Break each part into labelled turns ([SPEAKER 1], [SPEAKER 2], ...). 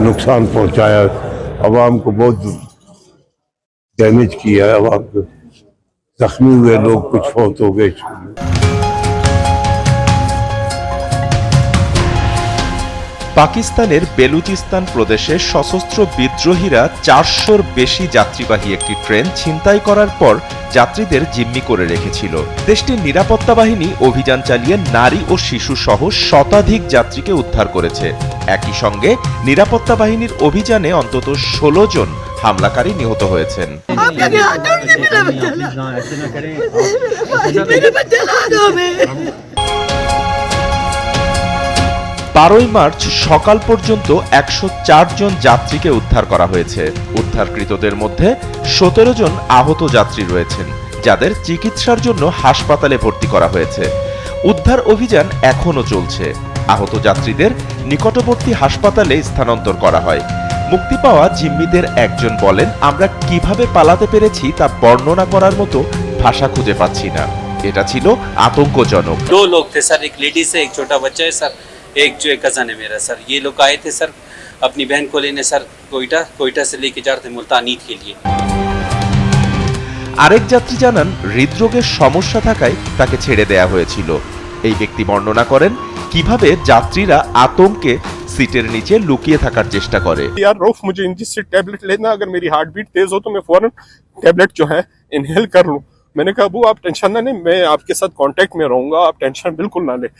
[SPEAKER 1] नुकसान पहुंचाया, आवाम को बहुत डैमेज किया, आवाम को जख्मी हुए लोग, कुछ फौत हो गए।
[SPEAKER 2] পাকিস্তানের বেলুচিস্তান প্রদেশে সশস্ত্র বিদ্রোহীরা 400-র বেশি যাত্রীবাহী একটি ট্রেন ছিনতাই করার পর যাত্রীদের জিম্মি করে রেখেছিল। দেশটির নিরাপত্তা বাহিনী অভিযান চালিয়ে নারী ও শিশু সহ শতাধিক যাত্রীকে উদ্ধার করেছে। একই সঙ্গে নিরাপত্তা বাহিনীর অভিযানে অন্তত 16 জন হামলাকারী নিহত হয়েছেন। 12 মার্চ সকাল পর্যন্ত 104 জন যাত্রীকে উদ্ধার করা হয়েছে। উদ্ধারকৃতদের মধ্যে 17 জন আহত যাত্রী রয়েছেন, যাদের চিকিৎসার জন্য হাসপাতালে ভর্তি করা হয়েছে। উদ্ধার অভিযান এখনও চলছে। আহত যাত্রীদের নিকটবর্তী হাসপাতালে স্থানান্তর করা হয়। মুক্তি পাওয়া জিম্মিদের একজন বলেন, আমরা কিভাবে পালাতে পেরেছি তা বর্ণনা করার মতো ভাষা খুঁজে পাচ্ছি না। এটা ছিল আতঙ্কজনক।
[SPEAKER 3] 2 लोग थे सर, एक लेडीज है, एक छोटा बच्चा है सर, एक जो एक कज़न है मेरा सर। ये लोग आए थे सर अपनी बहन को लेने सर, कोयटा से लेके जा रहे थे मुल्तान ईद के लिए।
[SPEAKER 2] আরেক যাত্রী জানান, হৃদরোগের সমস্যা থাকায় তাকে ছেড়ে দেয়া হয়েছিল। এই ব্যক্তি বর্ণনা করেন কিভাবে যাত্রীরা আতঙ্কে সিটের নিচে লুকিয়ে থাকার চেষ্টা করে।
[SPEAKER 4] यार रऊफ, मुझे इंजेक्शन टैबलेट लेना, अगर मेरी हार्ट बीट तेज हो तो मैं फौरन टैबलेट जो है इनहेल कर लूं। मैंने कहा अबू आप टेंशन ना लें, मैं आपके साथ कांटेक्ट में रहूंगा, आप टेंशन बिल्कुल ना लें।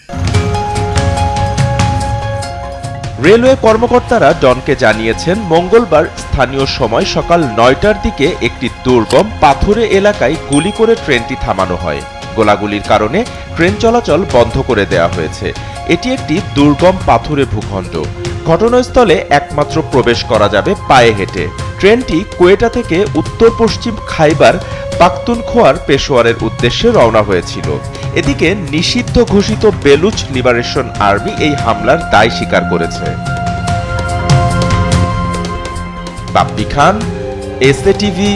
[SPEAKER 2] রেলওয়ে কর্মকর্তারা ডনকে জানিয়েছেন, মঙ্গলবার স্থানীয় সময় সকাল 9টার দিকে একটি দুর্গম পাথুরে এলাকায় গুলি করে ট্রেনটি থামানো হয়। গোলাগুলির কারণে ট্রেন চলাচল বন্ধ করে দেওয়া হয়েছে। এটি একটি দুর্গম পাথুরে ভূখণ্ড। ঘটনাস্থলে একমাত্র প্রবেশ করা যাবে পায়ে হেঁটে। ট্রেনটি কোয়েটা থেকে উত্তর পশ্চিম খাইবার পাখতুনখোয়ার পেশোয়ারের উদ্দেশ্যে রওনা হয়েছিল। এদিকে নিষিদ্ধ ঘোষিত বেলুচ লিবারেশন আর্মি এই হামলার দায় স্বীকার করেছে। বাপ্পি খান, এসএ টিভি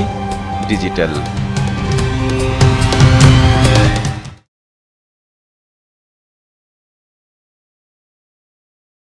[SPEAKER 2] ডিজিটাল।